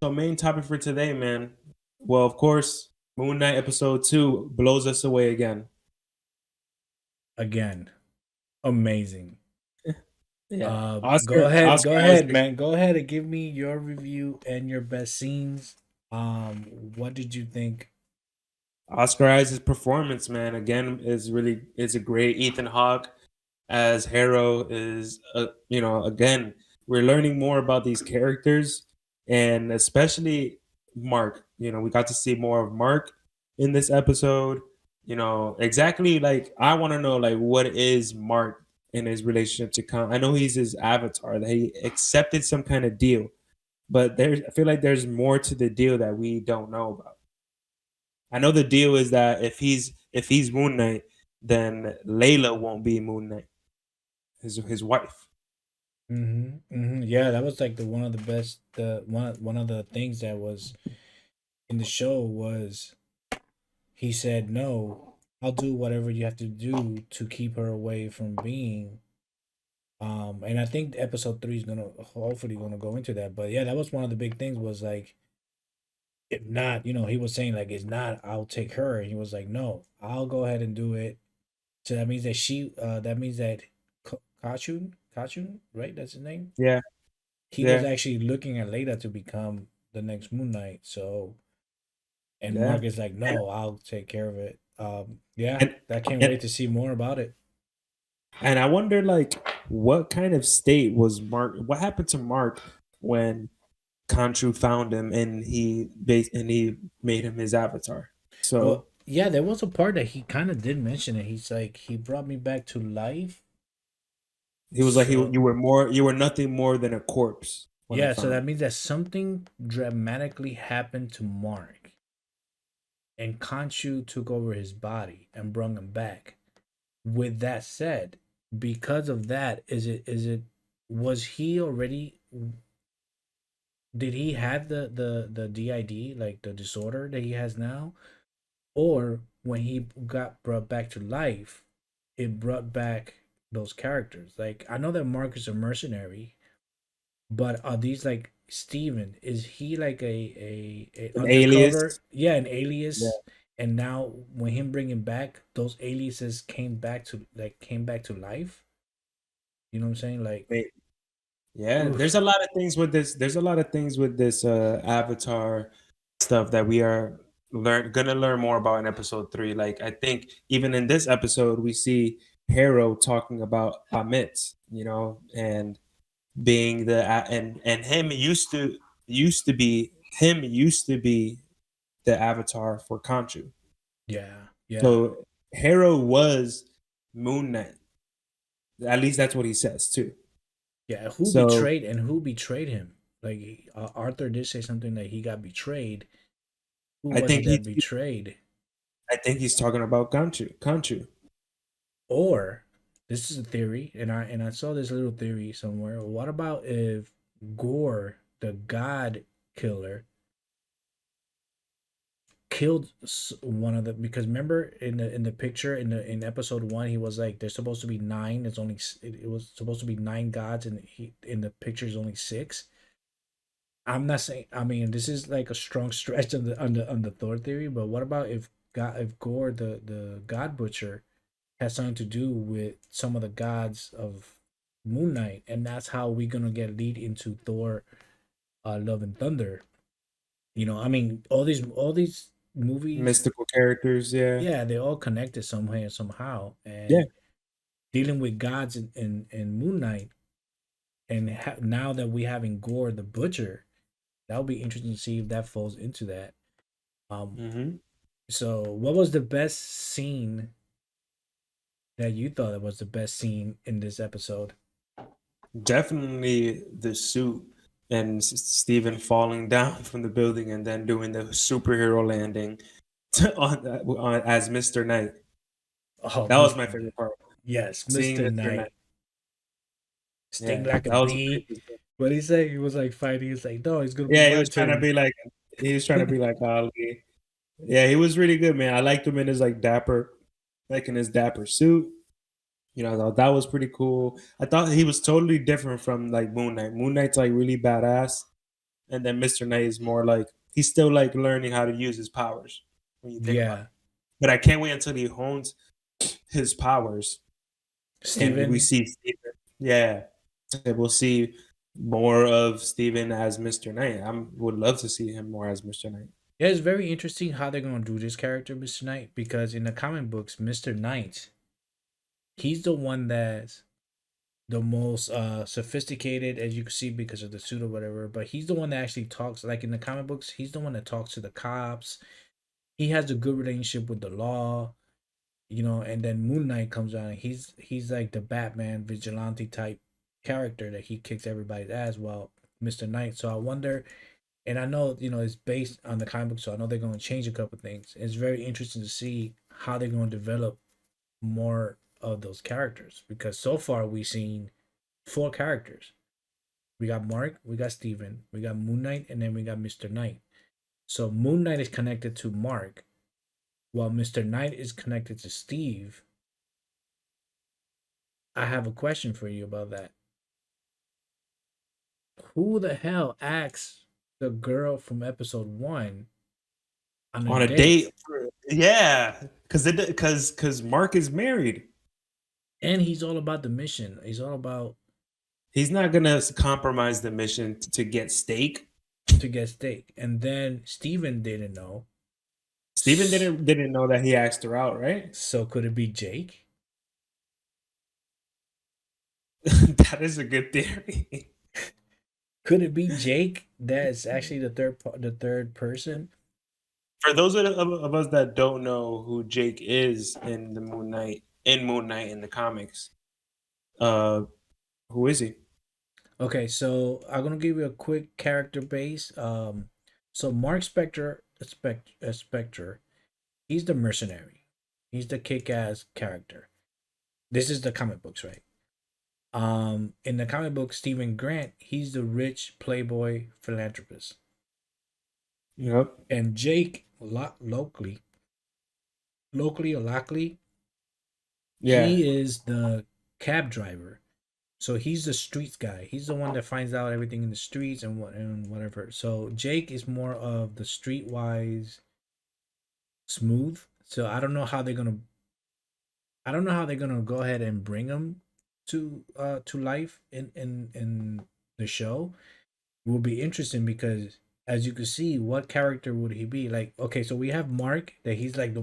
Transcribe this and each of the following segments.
So main topic for today, man. Well, of course, Moon Knight episode 2 blows us away again. Again, amazing. Yeah. Go ahead, Oscar go ahead, Isaac. man. Go ahead and give me your review and your best scenes. What did you think? Oscar Isaac's performance, man, again is a great. Ethan Hawke as Harrow is again, we're learning more about these characters, and especially Mark. We got to see more of Mark in this episode. Exactly, like I want to know, like, what is Mark in his relationship to Khan. I know he's his avatar, that he accepted some kind of deal, but I feel like there's more to the deal that we don't know about. I know the deal is that if he's Moon Knight, then Layla won't be Moon Knight, his wife. Yeah, that was like the one of the best. The one of the things that was in the show was he said no. I'll do whatever you have to do to keep her away from being. And I think episode 3 is gonna hopefully gonna go into that. But yeah, that was one of the big things. Was like, if not, he was saying like, it's not, I'll take her. And he was like, no, I'll go ahead and do it. So that means that that means that Kachun, right? That's his name. Yeah, He was yeah, actually looking at Leda to become the next Moon Knight. So, and yeah. Mark is like, And no, I'll take care of it. Yeah, and I can't and, wait to see more about it. and I wonder, like, what kind of state was Mark? What happened to Mark when Khonshu found him and he made him his avatar? So Well, yeah, there was a part that he kind of did mention it. He's like, he brought me back to life. he was like, So you were nothing more than a corpse when I yeah, so found that you. means that something dramatically happened to Mark, and Khonshu took over his body and brought him back. With that said, because of that, is it was he already, did he have the DID, like the disorder that he has now, or when he got brought back to life, it brought back those characters? Like, I know that Mark is a mercenary, but are these like Steven? Is he like a An undercover? alias. Yeah, an Yeah. alias. And now when him bringing back those aliases came back to life. You know what I'm saying? Like, Wait, yeah, there's oof. a lot of things with this. There's a lot of things with this Avatar stuff that we are gonna learn more about in episode 3. Like, I think even in this episode, we see Harrow talking about Amit, and being and him used to be the avatar for Khonshu. Yeah, yeah, So Harrow was Moon Knight. At least that's what he says too. yeah. So Who betrayed him? Like, Arthur did say something that he got betrayed. Who I was it think that betrayed? he's talking about Khonshu. Or this is a theory, and I saw this little theory somewhere. What about if Gore, the God Killer, killed one of the, because remember in the picture in episode 1, he was like, there's supposed to be 9, it's only it was supposed to be 9 gods, and he in the picture is only 6. I'm not saying, I mean, this is like a strong stretch on the Thor theory, but what about if God, if Gore, the God Butcher, has something to do with some of the gods of Moon Knight, and that's how we're gonna get lead into Thor, Love and Thunder. I mean, all these movies, Mystical characters, yeah. yeah, they're all connected some way somehow, Yeah. and dealing with gods in Moon Knight, and now that we having Gore the Butcher, that would be interesting to see if that falls into that. Um, hmm so what was the best scene that you thought that was the best scene in this episode? Definitely the suit and Steven falling down from the building and then doing the superhero landing as Mr. Knight. Oh, That was my Mr. favorite part. Yes, Seeing Mr. Mr. Knight. Knight. Sting Yeah, like a that was bee. pretty good. What did he say? He was like fighting. He's like, no, it's gonna be Yeah, my turn. he was trying to be like Ali. Yeah, he was really good, man. I liked him in his in his dapper suit. I thought that was pretty cool. I thought he was totally different from like Moon Knight. Moon Knight's like really badass, and then Mr. Knight is more like he's still like learning how to use his powers when you think about Yeah, it. But I can't wait until he hones his powers and we Steven. see Steven. Yeah, and we'll see more of Steven as Mr. Knight. I would love to see him more as Mr. Knight. Yeah, it's very interesting how they're gonna do this character, Mr. Knight, because in the comic books, Mr. Knight, he's the one that's the most sophisticated, as you can see, because of the suit or whatever. But he's the one that actually talks. Like in the comic books, he's the one that talks to the cops. He has a good relationship with the law, and then Moon Knight comes on, and he's like the Batman vigilante type character that he kicks everybody's ass, well, Mr. Knight. So I wonder, and I know, it's based on the comic book, so I know they're going to change a couple things. It's very interesting to see how they're going to develop more of those characters, because so far we've seen four characters. We got Mark, we got Steven, we got Moon Knight, and then we got Mr. Knight. So Moon Knight is connected to Mark, while Mr. Knight is connected to Steve. I have a question for you about that. Who the hell asks the girl from episode 1 on a On a date? date, yeah, because Mark is married. And he's all about the mission. He's all about He's not gonna compromise the mission to get steak. to get steak. And then Steven didn't know. Steven didn't know that he asked her out, right? So could it be Jake? That is a good theory. Could it be Jake that's actually the third person? For those of us that don't know who Jake is in the Moon Knight in the comics, uh, who is he? Okay, so I'm gonna give you a quick character base. So Mark Spectre, he's the mercenary. He's the kick-ass character. This is the comic books, right? In the comic book, Stephen Grant, he's the rich playboy philanthropist, Yep. and Jake, locally or locally, Yeah. he is the cab driver. So he's the streets guy. He's the one that finds out everything in the streets and whatever. So Jake is more of the streetwise smooth. So I don't know how they're gonna go ahead and bring him to life in the show. It will be interesting because, as you can see, what character would he be? Like, okay, so we have Mark, that he's like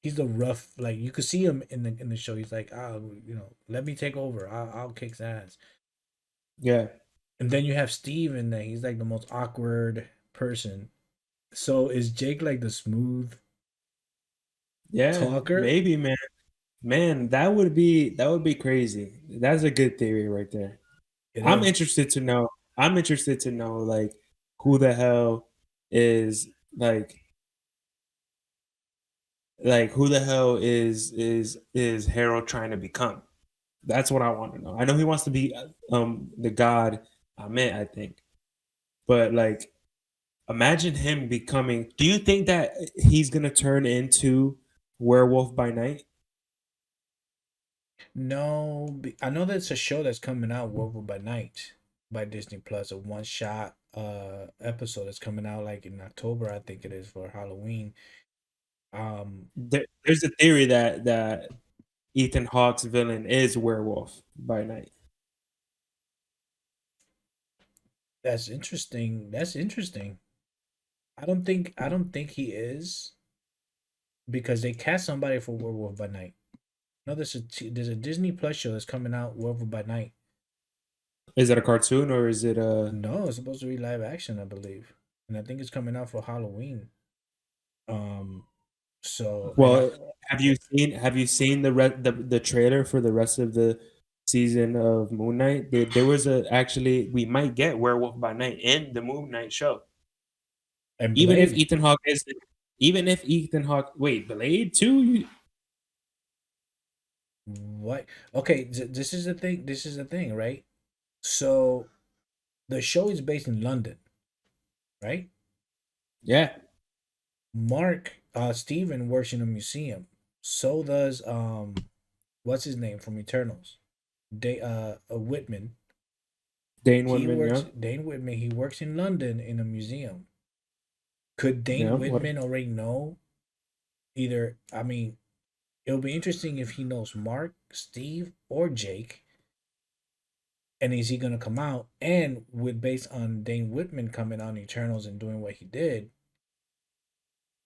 he's the rough, like you could see him in the show. He's like, let me take over. I'll kick his ass. Yeah. And then you have Steve, and that he's like the most awkward person. So is Jake like the smooth Yeah. talker? Maybe, man. Man, that would be crazy. That's a good theory right there. It I'm is. interested to know. I'm interested to know like who the hell is who the hell is Harold trying to become? That's what I want to know. I know he wants to be the god Amit, I think. But like imagine him becoming do you think that he's gonna turn into Werewolf by Night? No, I know there's a show that's coming out, Wolverine by Night, by Disney Plus, a one shot episode that's coming out like in October, I think it is, for Halloween. There's a theory that Ethan Hawke's villain is Werewolf by Night. That's interesting. That's interesting. I don't think he is, because they cast somebody for Werewolf by Night. No, there's a Disney Plus show that's coming out, Werewolf by Night. Is it a cartoon or is it a No, it's supposed to be live action, I believe, and I think it's coming out for Halloween. Um, so and I well, have you seen the trailer for the rest of the season of Moon Knight? There was a actually we might get Werewolf by Night in the Moon Knight show. and Even if Blade. Ethan Hawke is even if Ethan Hawke wait, Blade too? What? Okay, this is the thing. This is the thing, right? So the show is based in London, right? Yeah. Steven works in a museum. So does what's his name from Eternals? Whitman. Dane He Woodman, works yeah, Dane Whitman. He works in London in a museum. Could Dane yeah. What? Whitman already know either? I mean, it'll be interesting if he knows Mark, Steve, or Jake. And is he gonna come out? And with based on Dane Whitman coming on Eternals and doing what he did,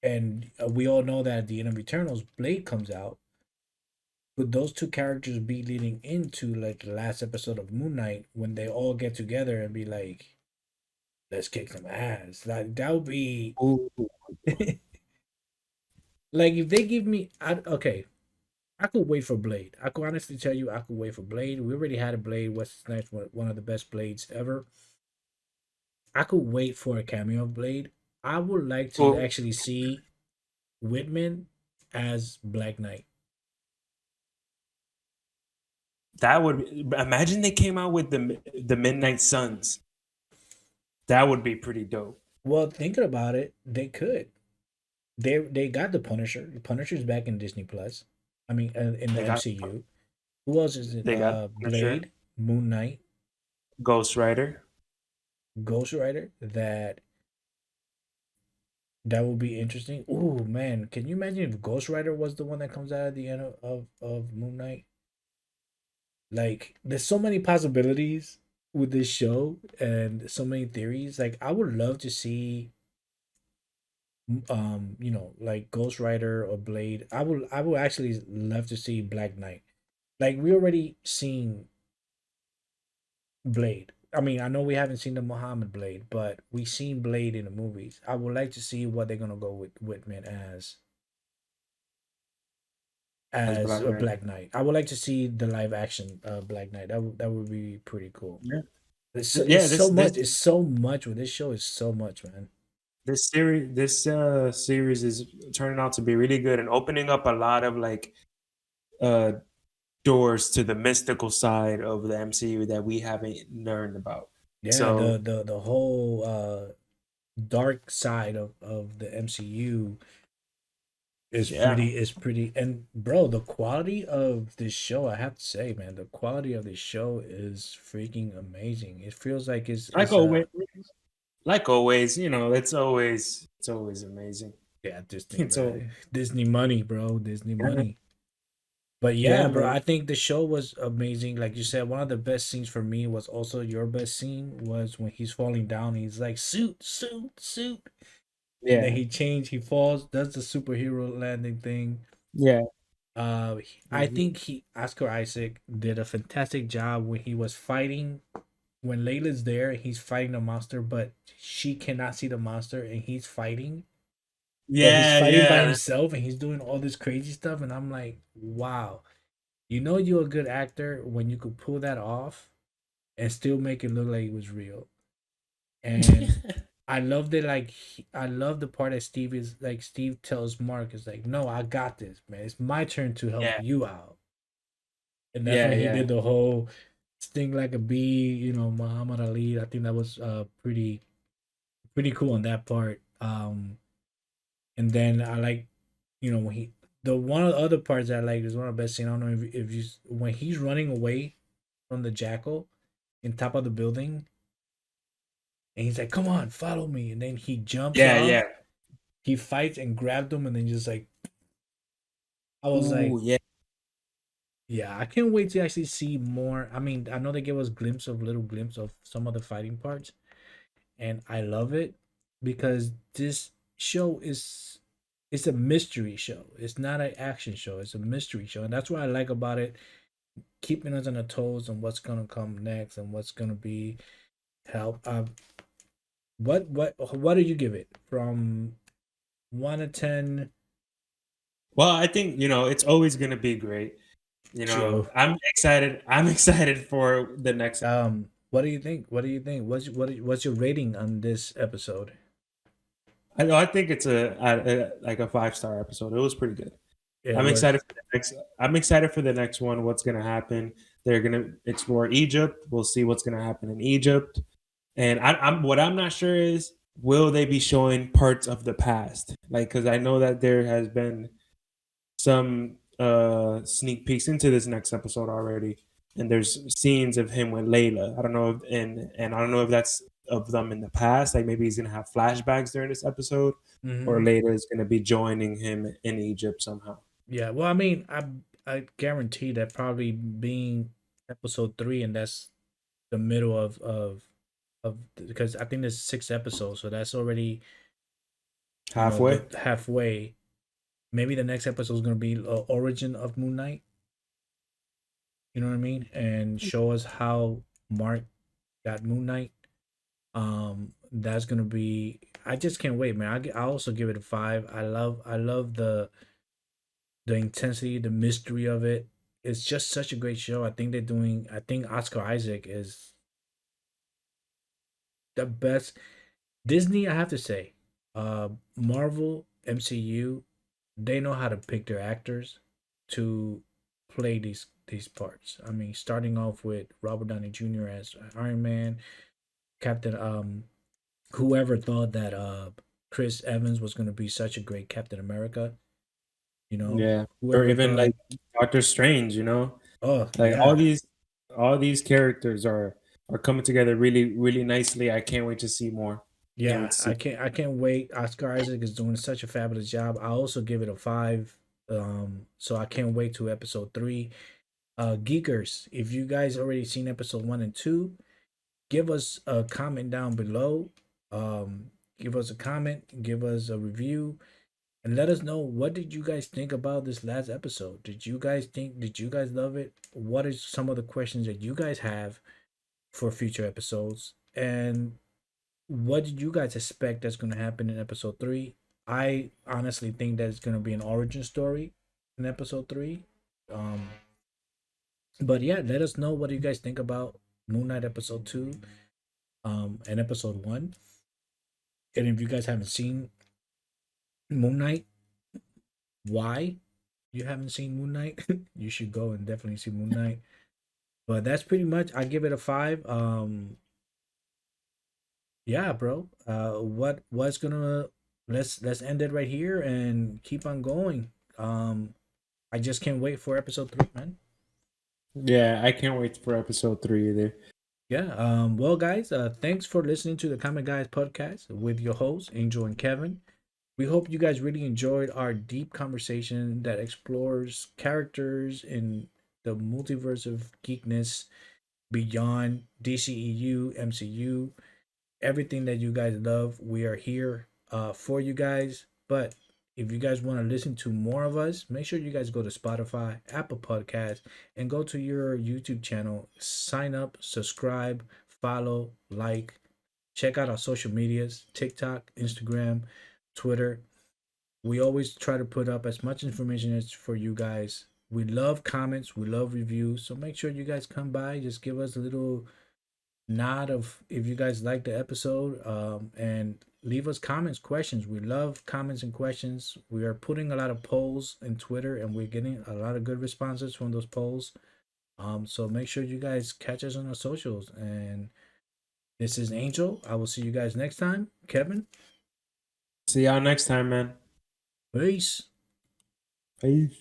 and we all know that at the end of Eternals, Blade comes out. Would those two characters be leading into like the last episode of Moon Knight when they all get together and be like, "Let's kick some ass"? Like that would be Ooh, like if they give me, okay, I could wait for Blade. I could honestly tell you, I could wait for Blade. We already had a Blade. What's next? One of the best Blades ever. I could wait for a cameo of Blade. I would like to ooh, actually see Whitman as Black Knight. that would imagine they came out with the Midnight Suns. That would be pretty dope. Well, thinking about it, they could. They got the Punisher. The Punisher's back in Disney Plus. I mean, in the They got MCU. Who else is it? they got Punisher, Blade, Moon Knight, Ghost Rider. Ghost Rider. That would be interesting. Oh man, can you imagine if Ghost Rider was the one that comes out at the end of Moon Knight? Like, there's so many possibilities with this show and so many theories. Like, I would love to see like Ghost Rider or Blade. I would actually love to see Black Knight. Like we already seen Blade. I mean, I know we haven't seen the Muhammad Blade, but we seen Blade in the movies. I would like to see what they're gonna go with Whitman As as Black a Knight. Black Knight. I would like to see the live action Black Knight. That would be pretty cool. Yeah, It's yeah. so much. It's so much with this show. Is so much, man. This series is turning out to be really good and opening up a lot of like uh doors to the mystical side of the MCU that we haven't learned about. Yeah, So the whole dark side of the MCU yeah, is pretty, and bro, the quality of this show, I have to say, man, the quality of this show is freaking amazing. It feels like like it's always, a it's always amazing. yeah, Disney, It's all man. Disney money, bro. Disney yeah, money. But yeah, yeah, bro, man. I think the show was amazing. Like you said, one of the best scenes for me was also your best scene was when he's falling down. He's like suit, suit, suit, and then Yeah, he falls, does the superhero landing thing. yeah. I Mhm. think Oscar Isaac did a fantastic job when he was fighting. When Layla's there, he's fighting the monster, but she cannot see the monster, and he's fighting. But he's Yeah, fighting by yeah, himself, and he's doing all this crazy stuff. And I'm like, wow, you know, you're a good actor when you could pull that off and still make it look like it was real. And I love that. Like, I love the part that Steve is like. Steve tells Mark, "Is like, no, I got this, man. It's my turn to help yeah, you out." And that's yeah, when he yeah. did the whole sting like a bee, Muhammad Ali. I think that was pretty cool on that part. And then I like, when he the one of the other parts that I like is one of the best scenes. I don't know if you when he's running away from the jackal in top of the building, and he's like, "Come on, follow me," and then he jumps Yeah, yeah. off. He fights and grabbed him, and then just like I was Ooh, like, yeah. yeah, I can't wait to actually see more. I mean, I know they gave us little glimpse of some of the fighting parts, and I love it because this show is it's a mystery show. It's not an action show. It's a mystery show, and that's what I like about it, keeping us on the toes on what's gonna come next and what's gonna be help. What do you give it from 1 to 10? Well, I think it's always gonna be great. True. I'm excited. I'm excited for the next. What do you think? What do you think? What's your rating on this episode? I know. I think it's like a 5-star episode. It was pretty good. Yeah, it I'm was. excited for the next. I'm excited for the next one. What's gonna happen? They're gonna explore Egypt. We'll see what's gonna happen in Egypt. And what I'm not sure is, will they be showing parts of the past? Like, because I know that there has been some sneak peeks into this next episode already. and there's scenes of him with Layla. I don't know if, and I don't know if that's of them in the past. Like maybe he's gonna have flashbacks during this episode, or Hmm. Layla is gonna be joining him in Egypt somehow. Yeah, well, I mean, I guarantee that probably being episode 3, and that's the middle of because I think there's 6 episodes, so that's already Halfway. the halfway. Maybe the next episode is gonna be origin of Moon Knight. You know what I mean, and show us how Mark got Moon Knight. That's gonna be. I just can't wait, man. I also give it a 5. I love the intensity, the mystery of it. It's just such a great show. I think they're doing. I think Oscar Isaac is the best. Disney, I have to say, Marvel, MCU, they know how to pick their actors to play these parts. I mean, starting off with Robert Downey Jr. as Iron Man, Captain. Whoever thought that Chris Evans was going to be such a great Captain America? You know, Yeah, or whoever even thought, like Doctor Strange. You know, oh like yeah, all these characters are coming together really really nicely. I can't wait to see more. Can't wait yeah, to see. I can't wait. Oscar Isaac is doing such a fabulous job. I also give it a 5. So I can't wait to episode 3. Geekers, if you guys already seen episode 1 and 2, give us a comment down below. Give us a comment, give us a review, and let us know what did you guys think about this last episode. Did you guys love it? What are some of the questions that you guys have for future episodes? And what did you guys expect that's going to happen in episode 3? I honestly think that it's going to be an origin story in episode 3. Um, but yeah, let us know what you guys think about Moon Knight episode 2 and episode 1. And if you guys haven't seen Moon Knight, why you haven't seen Moon Knight, you should go and definitely see Moon Knight. But that's pretty much. I give it a 5. Yeah, bro. What's gonna let's end it right here and keep on going. I just can't wait for episode 3, man. Yeah, I can't wait for episode 3 either. Yeah. Well, guys. Thanks for listening to the Comic Guys podcast with your hosts Angel and Kevin. We hope you guys really enjoyed our deep conversation that explores characters in the multiverse of geekness beyond DCEU, MCU, everything that you guys love. We are here for you guys. But if you guys want to listen to more of us, make sure you guys go to Spotify, Apple Podcasts, and go to your YouTube channel. Sign up, subscribe, follow, like, check out our social medias: TikTok, Instagram, Twitter. We always try to put up as much information as for you guys. We love comments, we love reviews. So make sure you guys come by, just give us a little nod of if you guys like the episode, and leave us comments, questions. We love comments and questions. We are putting a lot of polls in Twitter, and we're getting a lot of good responses from those polls. So make sure you guys catch us on our socials. And this is Angel. I will see you guys next time. Kevin, See y'all next time, man. peace. Peace.